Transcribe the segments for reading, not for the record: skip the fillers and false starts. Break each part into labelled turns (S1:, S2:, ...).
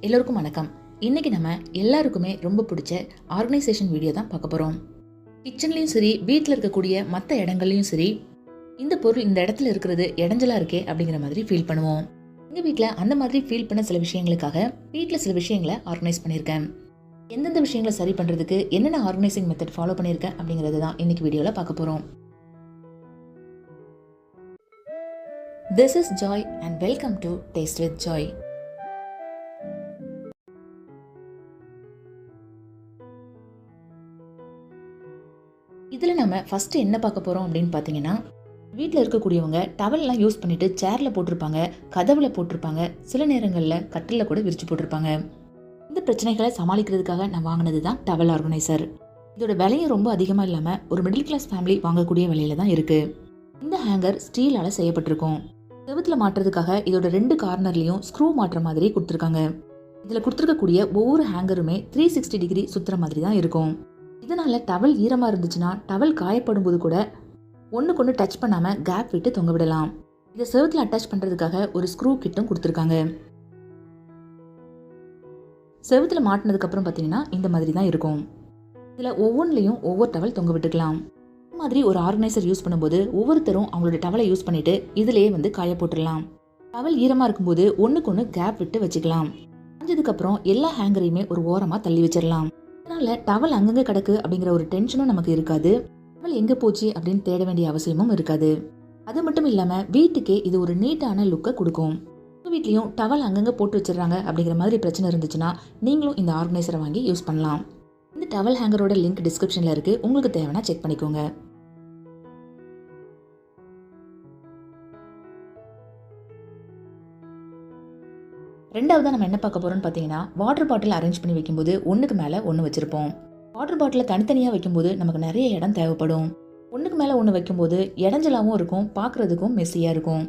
S1: எல்லோருக்கும் வணக்கம். இன்னைக்கு நம்ம எல்லாருக்குமே ரொம்ப பிடிச்ச ஆர்கனைசேஷன் வீடியோ தான் பார்க்க போறோம். கிச்சன்லயும் சரி, வீட்டில் இருக்கக்கூடிய மற்ற இடங்கள்லயும் சரி, இந்த பொருள் இந்த இடத்துல இருக்கிறது இடைஞ்சலா இருக்கே அப்படிங்கிற மாதிரி ஃபீல் பண்ணுவோம். எங்க வீட்டில் அந்த மாதிரி ஃபீல் பண்ண சில விஷயங்களுக்காக வீட்டில் சில விஷயங்களை ஆர்கனைஸ் பண்ணியிருக்கேன். எந்தெந்த விஷயங்களை சரி பண்றதுக்கு என்னென்ன ஆர்கனைசிங் மெத்தட் ஃபாலோ பண்ணியிருக்கேன் அப்படிங்கிறது தான் இன்னைக்கு வீடியோவில் பார்க்க போறோம். This is Joy and welcome to Taste with Joy. இதில் நம்ம ஃபஸ்ட்டு என்ன பார்க்க போகிறோம் அப்படின்னு பார்த்தீங்கன்னா, வீட்டில் இருக்கக்கூடியவங்க டவல்லாம் யூஸ் பண்ணிவிட்டு சேரில் போட்டிருப்பாங்க, கதவில் போட்டிருப்பாங்க, சில நேரங்களில் கட்டிலில் கூட விரிச்சு போட்டிருப்பாங்க. இந்த பிரச்சனைகளை சமாளிக்கிறதுக்காக நான் வாங்கினது தான் டவல் ஆர்கனைசர். இதோட விலையும் ரொம்ப அதிகமாக இல்லாமல் ஒரு மிடில் கிளாஸ் ஃபேமிலி வாங்கக்கூடிய விலையில தான் இருக்குது. இந்த ஹேங்கர் ஸ்டீலால் செய்யப்பட்டிருக்கும். செவுத்துல மாட்டுறதுக்காக இதோட 2 கார்னர்லையும் ஸ்க்ரூ மாட்டுற மாதிரி கொடுத்துருக்காங்க. இதில் கொடுத்துருக்கக்கூடிய ஒவ்வொரு ஹேங்கருமே 360 டிகிரி சுற்றுற மாதிரி தான் இருக்கும். இதனால டவல் ஈரமாக இருந்துச்சுன்னா டவல் காயப்படும் போது கூட ஒன்றுக்கு ஒன்று டச் பண்ணாமல் கேப் விட்டு தொங்க விடலாம். இதை செவுத்தில் அட்டாச் பண்ணுறதுக்காக ஒரு ஸ்க்ரூ கிட்டும் கொடுத்துருக்காங்க. செவுத்தில் மாட்டினதுக்கப்புறம் பார்த்தீங்கன்னா இந்த மாதிரி தான் இருக்கும். இதில் ஒவ்வொன்றிலையும் ஒவ்வொரு டவல் தொங்க விட்டுக்கலாம். இந்த மாதிரி ஒரு ஆர்கனைசர் யூஸ் பண்ணும்போது ஒவ்வொருத்தரும் அவங்களோட டவலை யூஸ் பண்ணிட்டு இதிலேயே காய போட்டுடலாம். டவல் ஈரமாக இருக்கும்போது ஒன்றுக்கு ஒன்று கேப் விட்டு வச்சுக்கலாம். காஞ்சதுக்கப்புறம் எல்லா ஹேங்கரையுமே ஒரு ஓரமாக தள்ளி வச்சிடலாம். அதனால டவல் அங்கங்கே கிடக்கு அப்படிங்கிற ஒரு டென்ஷனும் நமக்கு இருக்காது. டவல் எங்கே போச்சு அப்படின்னு தேட வேண்டிய அவசியமும் இருக்காது. அது மட்டும் இல்லாமல் வீட்டுக்கே இது ஒரு நீட்டான லுக்கை கொடுக்கும். உங்கள் வீட்லேயும் டவல் அங்கங்கே போட்டு வச்சிடறாங்க அப்படிங்கிற மாதிரி பிரச்சனை இருந்துச்சுன்னா நீங்களும் இந்த ஆர்கனைசரை வாங்கி யூஸ் பண்ணலாம். இந்த டவல் ஹேங்கரோட லிங்க் டிஸ்கிரிப்ஷனில் இருக்குது. உங்களுக்கு தேவைன்னா செக் பண்ணிக்கோங்க. ரெண்டாவதாக நம்ம என்ன பார்க்க போகிறோம்னு பார்த்தீங்கன்னா, வாட்டர் பாட்டில் அரேஞ்ச் பண்ணி வைக்கும்போது ஒன்றுக்கு மேலே ஒன்று வச்சுருப்போம். வாட்டர் பாட்டிலை தனித்தனியாக வைக்கும்போது நமக்கு நிறைய இடம் தேவைப்படும். ஒன்றுக்கு மேலே ஒன்று வைக்கும்போது இடைஞ்சலாகவும் இருக்கும், பார்க்குறதுக்கும் மெஸ்ஸியாக இருக்கும்.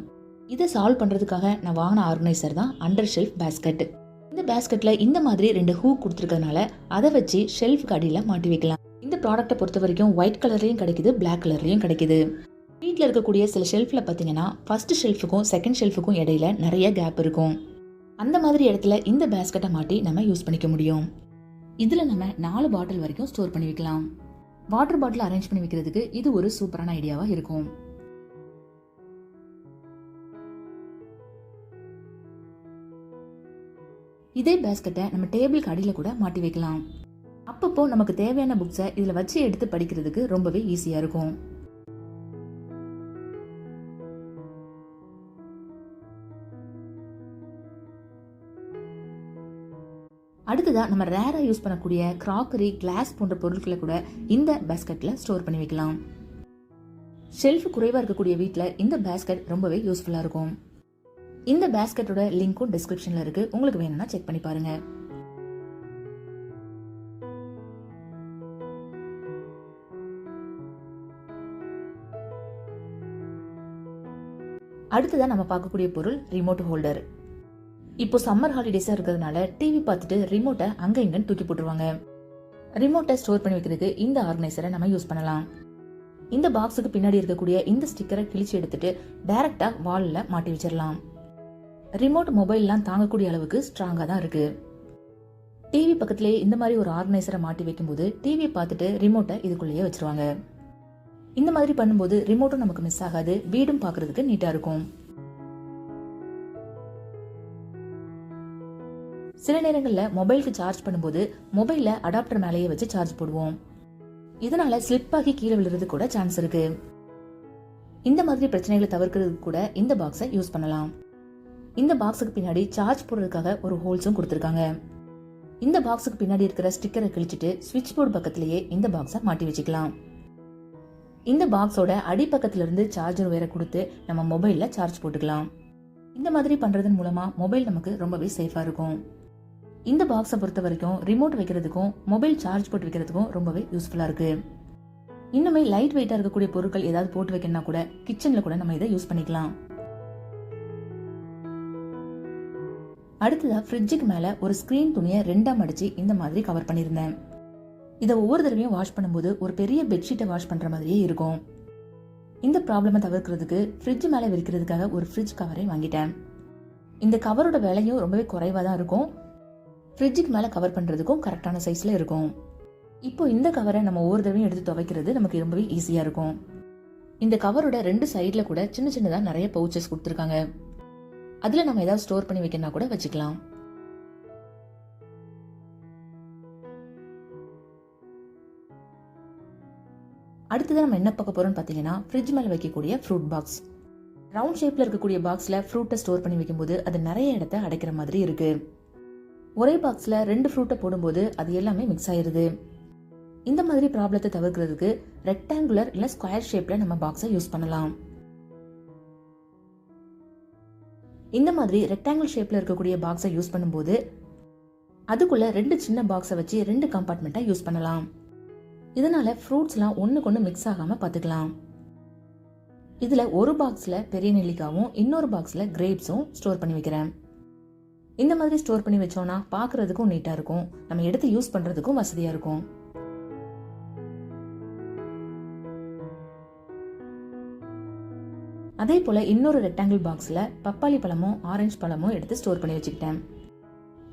S1: இதை சால்வ் பண்ணுறதுக்காக நான் வாங்கின ஆர்கனைசர் தான் அண்டர் ஷெல்ஃப் பேஸ்கெட். இந்த பேஸ்கெட்டில் இந்த மாதிரி 2 ஹூக் கொடுத்துருக்கறதுனால அதை வச்சு ஷெல்ஃபுக்கு அடியில் மாட்டி வைக்கலாம். இந்த ப்ராடக்ட்டை பொறுத்த வரைக்கும் ஒயிட் கலர்லையும் கிடைக்குது, பிளாக் கலர்லையும் கிடைக்குது. வீட்டில் இருக்கக்கூடிய சில ஷெல்ஃபில் பார்த்தீங்கன்னா ஃபர்ஸ்ட் ஷெல்ஃபுக்கும் செகண்ட் ஷெல்ஃபுக்கும் இடையில நிறைய கேப் இருக்கும். அந்த மாதிரி இடத்துல இந்த பேஸ்கெட்டை மாட்டி நம்ம யூஸ் பண்ணிக்க முடியும். இதில் நம்ம 4 பாட்டில் வரைக்கும் ஸ்டோர் பண்ணி வைக்கலாம். வாட்டர் பாட்டில் அரேஞ்ச் பண்ணி வைக்கிறதுக்கு இது ஒரு சூப்பரான ஐடியாவாக இருக்கும். இதே பேஸ்கெட்டை நம்ம டேபிளுக்கு அடியில் கூட மாட்டி வைக்கலாம். அப்பப்போ நமக்கு தேவையான புக்ஸை இதில் வச்சு எடுத்து படிக்கிறதுக்கு ரொம்பவே ஈஸியாக இருக்கும். அடுத்ததா நம்ம ரேரா யூஸ் பண்ணக்கூடிய கிராக்கரி, கிளாஸ் போன்ற பொருட்களை கூட இந்த பேஸ்கெட்ல ஸ்டோர் பண்ணி வைக்கலாம். ஷெல்ஃப் குறைவா இருக்கக்கூடிய வீட்டில் இந்த பேஸ்கெட் ரொம்பவே யூஸ்ஃபுல்லா இருக்கும். இந்த பேஸ்கெட்டோட லிங்க்கும் டிஸ்கிரிப்ஷன்ல இருக்கு. உங்களுக்கு வேணும்னா செக் பண்ணி பாருங்க. அடுத்ததா நம்ம பார்க்கக்கூடிய பொருள் ரிமோட் ஹோல்டர். இப்போ சம்மர் ஹாலிடேஸா இருக்கிறதுனால டிவி பார்த்துட்டு ரிமோட்டை அங்க இங்கன்னு தூக்கி போட்டுருவாங்க. ரிமோட்டை ஸ்டோர் பண்ணி வைக்கிறதுக்கு இந்த ஆர்கனைசரை நம்ம யூஸ் பண்ணலாம். இந்த பாக்ஸுக்கு பின்னாடி இருக்கக்கூடிய இந்த ஸ்டிக்கரை கிழிச்சு எடுத்துட்டு டைரக்டா வால்ல மாட்டி வச்சிடலாம். ரிமோட் மொபைல்லாம் தாங்கக்கூடிய அளவுக்கு ஸ்ட்ராங்கா தான் இருக்கு. டிவி பக்கத்திலேயே இந்த மாதிரி ஒரு ஆர்கனைசரை மாட்டி வைக்கும்போது டிவியை பார்த்துட்டு ரிமோட்டை இதுக்குள்ளேயே வச்சிருவாங்க. இந்த மாதிரி பண்ணும்போது ரிமோட்டும் நமக்கு மிஸ் ஆகாது, வீடும் பார்க்கறதுக்கு நீட்டா இருக்கும். சில நேரங்களில் மொபைலுக்கு சார்ஜ் பண்ணும்போது மொபைல அடாப்டர் மேலேயே வச்சு சார்ஜ் போடுவோம். இதனால ஸ்லிப் ஆகி கீழே விழுறது கூட சான்ஸ் இருக்கு. இந்த மாதிரி பிரச்சனைகளை தவிர்க்கிறதுக்கு கூட இந்த பாக்ஸை யூஸ் பண்ணலாம். இந்த பாக்ஸுக்கு பின்னாடி சார்ஜ் போடுறதுக்காக ஒரு ஹோல்ஸும் கொடுத்துருக்காங்க. இந்த பாக்ஸுக்கு பின்னாடி இருக்கிற ஸ்டிக்கரை கிழிச்சிட்டு ஸ்விட்ச் போர்டு பக்கத்திலேயே இந்த பாக்ஸை மாட்டி வச்சுக்கலாம். இந்த பாக்ஸோட அடிப்பக்கத்துல இருந்து சார்ஜர் வேற கொடுத்து நம்ம மொபைல்ல சார்ஜ் போட்டுக்கலாம். இந்த மாதிரி பண்றதன் மூலமா மொபைல் நமக்கு ரொம்பவே சேஃபா இருக்கும். இந்த பாக்ஸை பொறுத்த வரைக்கும் ரிமோட் வைக்கிறதுக்கும் மொபைல் சார்ஜ் போட்டு வைக்கிறதுக்கும் ரொம்பவே யூஸ்ஃபுல்லா இருக்கு. இன்னுமே லைட் வெயிட்டா இருக்கக்கூடிய பொருட்கள் ஏதாவது போட்டு வைக்கணும்னா கூட கிச்சன்ல கூட நம்ம இதை யூஸ் பண்ணிக்கலாம். அடுத்ததா ஃப்ரிட்ஜுக்கு மேல ஒரு ஸ்கிரீன் துணியை 2ஆ மடிச்சு இந்த மாதிரி கவர் பண்ணியிருந்தேன். இதை ஒவ்வொரு தடவையும் வாஷ் பண்ணும்போது ஒரு பெரிய பெட்ஷீட்டை வாஷ் பண்ற மாதிரியே இருக்கும். இந்த ப்ராப்ளமை தவிர்க்கிறதுக்கு ஃப்ரிட்ஜ் மேலே விரிக்கிறதுக்காக ஒரு ஃப்ரிட்ஜ் கவரை வாங்கிட்டேன். இந்த கவரோட விலையும் ரொம்பவே குறைவாக தான் இருக்கும். ஃப்ரிட்ஜுக்கு மேலே கவர் பண்ணுறதுக்கும் கரெக்டான சைஸில் இருக்கும். இப்போ இந்த கவரை நம்ம ஒவ்வொரு தடவையும் எடுத்து துவைக்கிறது நமக்கு ரொம்பவே ஈஸியாக இருக்கும். இந்த கவரோட 2 சைடில் கூட சின்ன சின்னதாக நிறைய பவுச்சஸ் கொடுத்துருக்காங்க. அதில் நம்ம ஏதாவது ஸ்டோர் பண்ணி வைக்கணும்னா கூட வச்சுக்கலாம். அடுத்தது நம்ம என்ன பார்க்க போறோம்னு பார்த்தீங்கன்னா, ஃப்ரிட்ஜ் மேலே வைக்கக்கூடிய ஃப்ரூட் பாக்ஸ். ரவுண்ட் ஷேப்பில் இருக்கக்கூடிய பாக்ஸில் ஃப்ரூட்டை ஸ்டோர் பண்ணி வைக்கும்போது அது நிறைய இடத்த அடைக்கிற மாதிரி இருக்கு. ஒரே பாக்ஸில் 2 ஃப்ரூட்டை போடும்போது அது எல்லாமே மிக்ஸ் ஆயிருது. இந்த மாதிரி ப்ராப்ளத்தை தவிர்க்கிறதுக்கு ரெக்டாங்குலர் இல்லை ஸ்கொயர் ஷேப்பில் நம்ம பாக்ஸை யூஸ் பண்ணலாம். இந்த மாதிரி ரெக்டாங்கிள் ஷேப்பில் இருக்கக்கூடிய பாக்ஸை யூஸ் பண்ணும்போது அதுக்குள்ள 2 சின்ன பாக்ஸை வச்சு 2 கம்பார்ட்மெண்ட்டாக யூஸ் பண்ணலாம். இதனால ஃப்ரூட்ஸ்லாம் ஒன்றுக்கு ஒன்று மிக்ஸ் ஆகாமல் பார்த்துக்கலாம். இதில் ஒரு பாக்ஸில் பெரிய நெல்லிக்காவும் இன்னொரு பாக்ஸில் கிரேப்ஸும் ஸ்டோர் பண்ணி வைக்கிறேன். இந்த மாதிரி ஸ்டோர் பண்ணி வச்சோம்னா பார்க்கறதுக்கும் நீட்டாக இருக்கும், நம்ம எடுத்து யூஸ் பண்ணுறதுக்கும் வசதியாக இருக்கும். அதே போல் இன்னொரு ரெக்டாங்கிள் பாக்ஸில் பப்பாளி பழமும் ஆரஞ்சு பழமும் எடுத்து ஸ்டோர் பண்ணி வச்சுக்கிட்டேன்.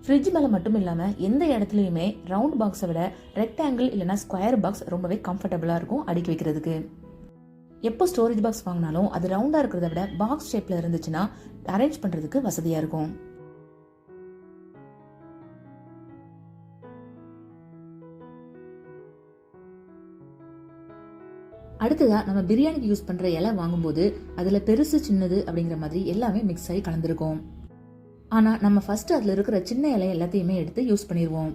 S1: ஃப்ரிட்ஜ் மேலே மட்டும் இல்லாமல் எந்த இடத்துலையுமே ரவுண்ட் பாக்ஸை விட ரெக்டாங்கிள் இல்லைனா ஸ்கொயர் பாக்ஸ் ரொம்பவே கம்ஃபர்டபுளாக இருக்கும் அடுக்கி வைக்கிறதுக்கு. எப்போ ஸ்டோரேஜ் பாக்ஸ் வாங்கினாலும் அது ரவுண்டாக இருக்கிறத விட பாக்ஸ் ஷேப்பில் இருந்துச்சுன்னா அரேஞ்ச் பண்ணுறதுக்கு வசதியாக இருக்கும். அடுத்ததா நம்ம பிரியாணிக்கு யூஸ் பண்ற இலை வாங்கும்போது அதுல பெருசு சின்னது அப்படிங்கிற மாதிரி எல்லாமே மிக்ஸ் ஆகி கலந்துருக்கும். ஆனா நம்ம ஃபர்ஸ்ட் அதுல இருக்கிற சின்ன இலை எல்லாத்தையுமே எடுத்து யூஸ் பண்ணிடுவோம்.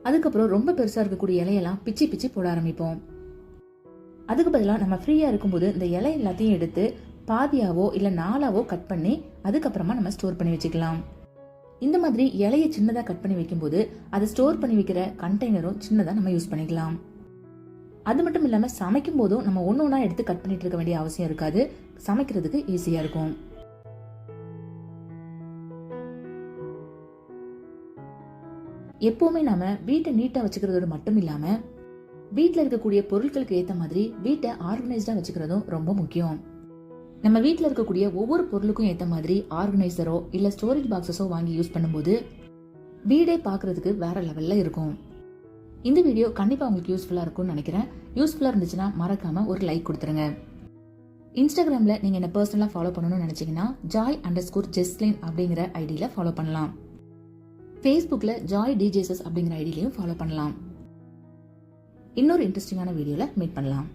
S1: அதுக்கப்புறம் ரொம்ப பெருசா இருக்கக்கூடிய இலையெல்லாம் பிச்சி பிச்சி போட ஆரம்பிப்போம். அதுக்கு பதிலாக நம்ம ஃப்ரீயா இருக்கும்போது இந்த இலை எல்லாத்தையும் எடுத்து பாதியாவோ இல்ல 4ஆவோ கட் பண்ணி அதுக்கப்புறமா நம்ம ஸ்டோர் பண்ணி வச்சுக்கலாம். இந்த மாதிரி இலையை சின்னதா கட் பண்ணி வைக்கும்போது அதை ஸ்டோர் பண்ணி வைக்கிற கண்டெய்னரும் சின்னதா நம்ம யூஸ் பண்ணிக்கலாம். அது மட்டும் இல்லாம சமைக்கும் போதும் நம்ம ஒன்னொன்னா எடுத்து கட் பண்ணிட்டு இருக்க வேண்டிய அவசியம் இருக்காது, சமைக்கிறதுக்கு ஈஸியா இருக்கும். எப்பவுமே நாம வீட்டை நீட்டா வச்சுக்கிறதோடு மட்டும் இல்லாம வீட்டுல இருக்கக்கூடிய பொருட்களுக்கு ஏத்த மாதிரி வீட்டை ஆர்கனைஸ்டா வச்சுக்கிறதும் ரொம்ப முக்கியம். நம்ம வீட்டுல இருக்கக்கூடிய ஒவ்வொரு பொருளுக்கும் ஏத்த மாதிரி ஆர்கனைசரோ இல்ல ஸ்டோரேஜ் பாக்ஸஸோ வாங்கி யூஸ் பண்ணும்போது வீடே பாக்குறதுக்கு வேற லெவல்ல இருக்கும். இந்த வீடியோ கண்டிப்பா உங்களுக்கு யூஸ்ஃபுல்லா இருக்கும்னு நினைக்கிறேன். யூஸ்ஃபுல்லா இருந்துச்சுன்னா மறக்காம ஒரு லைக் கொடுத்துருங்க. இன்ஸ்டாகிராம்ல நீங்க என்ன பர்சனலா ஃபாலோ பண்ணணும்னு நினைச்சீங்கன்னா joy_jesslyn அப்படிங்கிற ஐடியில ஃபாலோ பண்ணலாம். ஃபேஸ்புக்ல joy_djss அப்படிங்கிற ஐடியிலையும் ஃபாலோ பண்ணலாம். இன்னொரு இன்ட்ரெஸ்டிங்கான வீடியோல மீட் பண்ணலாம்.